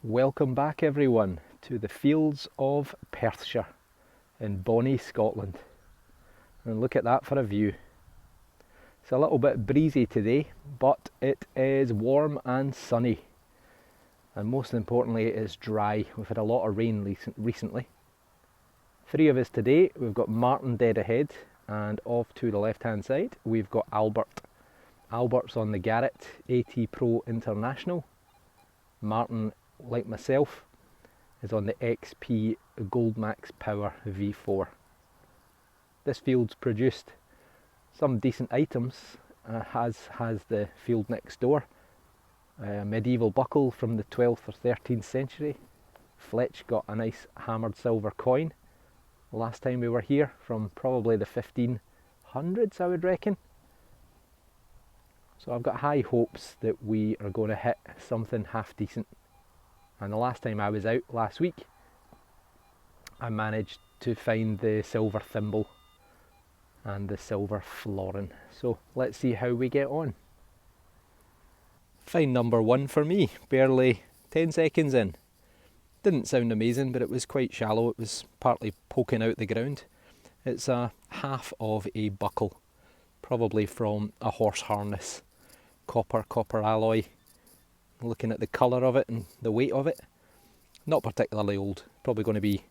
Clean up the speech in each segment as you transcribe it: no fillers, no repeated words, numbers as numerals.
Welcome back everyone to the fields of Perthshire in bonny Scotland. And look at that for a view. It's a little bit breezy today, but it is warm and sunny. And most importantly, it is dry. We've had a lot of rain recently. Three of us today. We've got Martin dead ahead, and off to the left hand side we've got Albert. Albert's on the Garrett AT Pro International. Martin, like myself, is on the XP Goldmax Power V4. This field's produced some decent items, has the field next door. A medieval buckle from the 12th or 13th century. Fletch got a nice hammered silver coin last time we were here, from probably the 1500s I would reckon. So I've got high hopes that we are going to hit something half decent. And the last time I was out last week, I managed to find the silver thimble and the silver florin. So let's see how we get on. Find number one for me, barely 10 seconds in. Didn't sound amazing, but it was quite shallow. It was partly poking out the ground. It's a half of a buckle, probably from a horse harness. Copper alloy. Looking at the colour of it and the weight of it, not particularly old. Probably going to be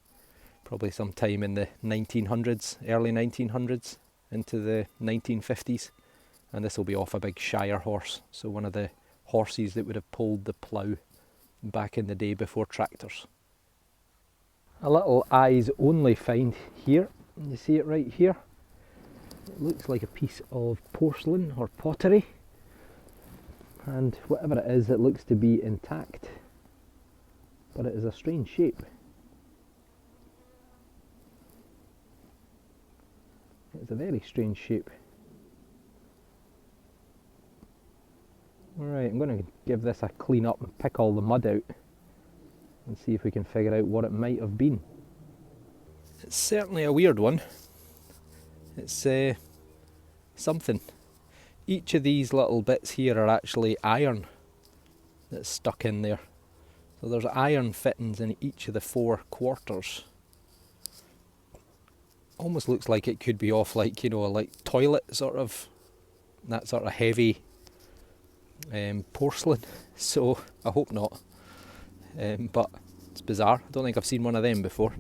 sometime in the 1900s, early 1900s into the 1950s, and this will be off a big Shire horse, so one of the horses that would have pulled the plough back in the day before tractors. A little eyes only find here. You see it right here. It looks like a piece of porcelain or pottery, and whatever it is, it looks to be intact, but it is a strange shape. It's a very strange shape. Alright, I'm going to give this a clean up and pick all the mud out and see if we can figure out what it might have been. It's certainly a weird one. It's something. Each of these little bits here are actually iron that's stuck in there. So there's iron fittings in each of the four quarters. Almost looks like it could be off like, you know, like toilet sort of, that sort of heavy porcelain. So I hope not. But it's bizarre. I don't think I've seen one of them before.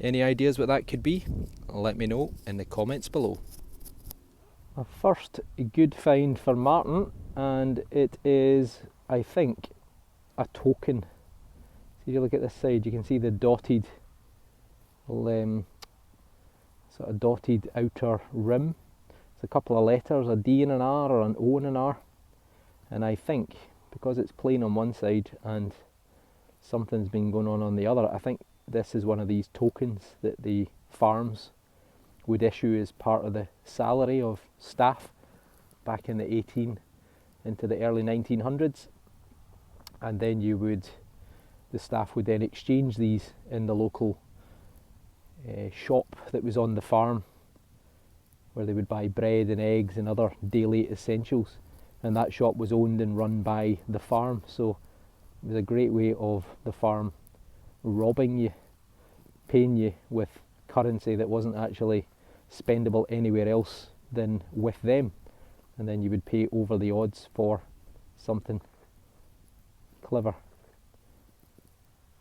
Any ideas what that could be? Let me know in the comments below. A first good find for Martin, and it is, I think, a token. So if you look at this side, you can see the dotted, sort of dotted outer rim. It's a couple of letters, a D and an R, or an O and an R. And I think, because it's plain on one side and something's been going on the other, I think this is one of these tokens that the farms would issue as part of the salary of staff back in the 18 into the early 1900s, and then the staff would then exchange these in the local shop that was on the farm, where they would buy bread and eggs and other daily essentials, and that shop was owned and run by the farm. So it was a great way of the farm robbing you, paying you with currency that wasn't actually spendable anywhere else than with them, and then you would pay over the odds for something clever.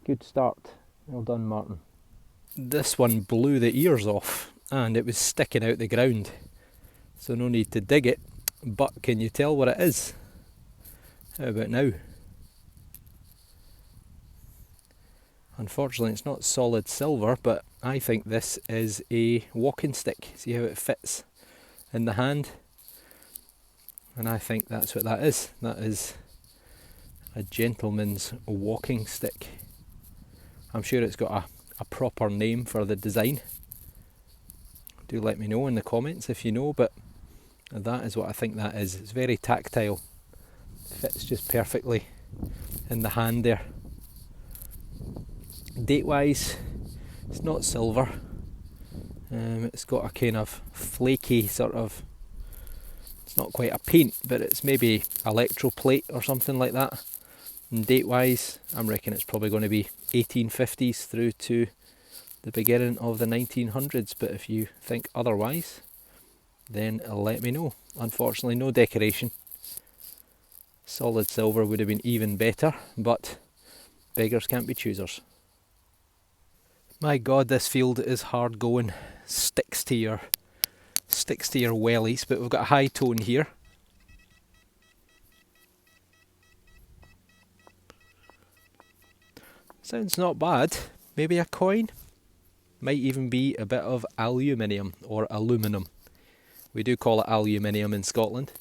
Good start. Well done, Martin. This one blew the ears off and it was sticking out the ground, so no need to dig it, but can you tell what it is? How about now? Unfortunately it's not solid silver, but I think this is a walking stick. See how it fits in the hand? And I think that's what that is. That is a gentleman's walking stick. I'm sure it's got a proper name for the design. Do let me know in the comments if you know, but that is what I think that is. It's very tactile. Fits just perfectly in the hand there. Date wise, it's not silver. It's got a kind of flaky sort of, it's not quite a paint, but it's maybe electroplate or something like that. And date wise, I'm reckoning it's probably going to be 1850s through to the beginning of the 1900s, but if you think otherwise, then let me know. Unfortunately, no decoration. Solid silver would have been even better, but beggars can't be choosers. My god, this field is hard going. Sticks to your wellies, but we've got a high tone here. Sounds not bad. Maybe a coin? Might even be a bit of aluminium or aluminum. We do call it aluminium in Scotland,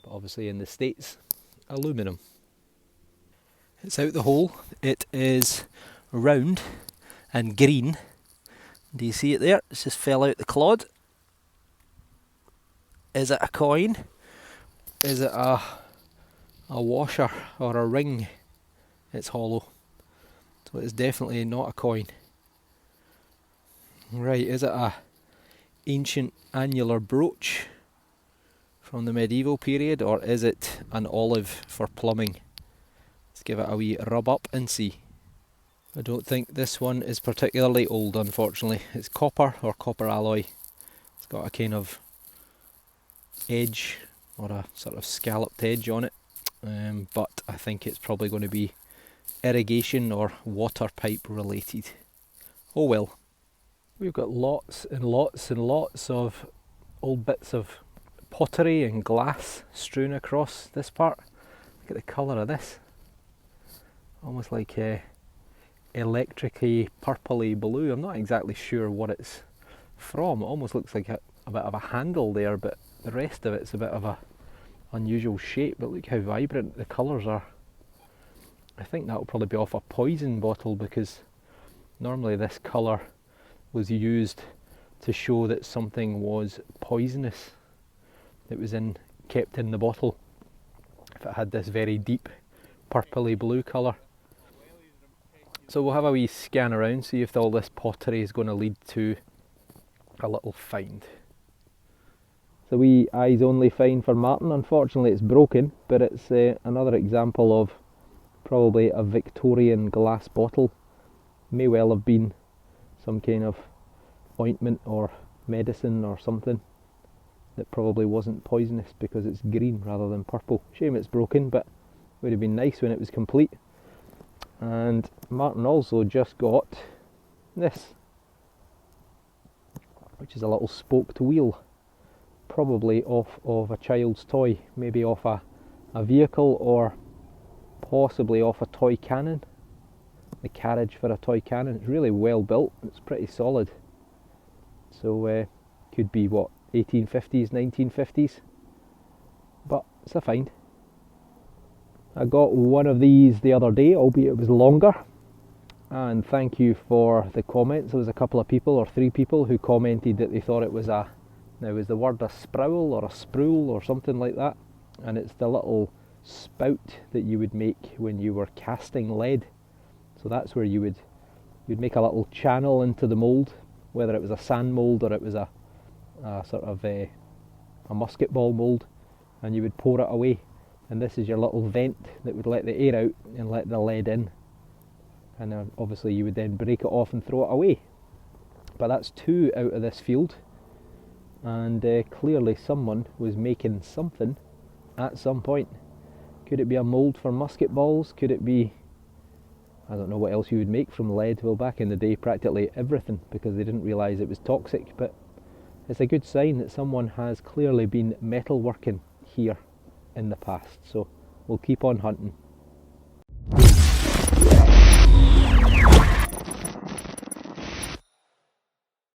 but obviously in the States, aluminum. It's out the hole. It is round and green. Do you see it there? It's just fell out the clod. Is it a coin? Is it a washer or a ring? It's hollow. So it's definitely not a coin. Right, is it a ancient annular brooch from the medieval period, or is it an olive for plumbing? Let's give it a wee rub up and see. I don't think this one is particularly old, unfortunately. It's copper or copper alloy. It's got a kind of edge or a sort of scalloped edge on it, but I think it's probably going to be irrigation or water pipe related. Oh well. We've got lots and lots and lots of old bits of pottery and glass strewn across this part. Look at the colour of this. Almost like electric-y, purpley blue. I'm not exactly sure what it's from. It almost looks like a bit of a handle there, but the rest of it's a bit of a unusual shape. But look how vibrant the colours are. I think that'll probably be off a poison bottle, because normally this colour was used to show that something was poisonous. It was kept in the bottle if it had this very deep purpley blue colour. So we'll have a wee scan around, see if all this pottery is going to lead to a little find. It's a wee eyes only find for Martin. Unfortunately it's broken, but it's another example of probably a Victorian glass bottle. May well have been some kind of ointment or medicine or something that probably wasn't poisonous, because it's green rather than purple. Shame it's broken, but would have been nice when it was complete. And Martin also just got this, which is a little spoked wheel, probably off of a child's toy, maybe off a vehicle, or possibly off a toy cannon. The carriage for a toy cannon. It's really well built, it's pretty solid. So could be what, 1850s, 1950s, but it's a find. I got one of these the other day, albeit it was longer, and thank you for the comments. There was a couple of people, or 3 people, who commented that they thought it was now is the word a sproul or a sproul or something like that, and it's the little spout that you would make when you were casting lead. So that's where you'd make a little channel into the mould, whether it was a sand mould or it was a sort of a musket ball mould, and you would pour it away. And this is your little vent that would let the air out and let the lead in. And obviously you would then break it off and throw it away. But that's 2 out of this field, and clearly someone was making something at some point. Could it be a mould for musket balls? Could it be, I don't know what else you would make from lead. Well, back in the day, practically everything, because they didn't realise it was toxic. But it's a good sign that someone has clearly been metalworking here in the past. So we'll keep on hunting.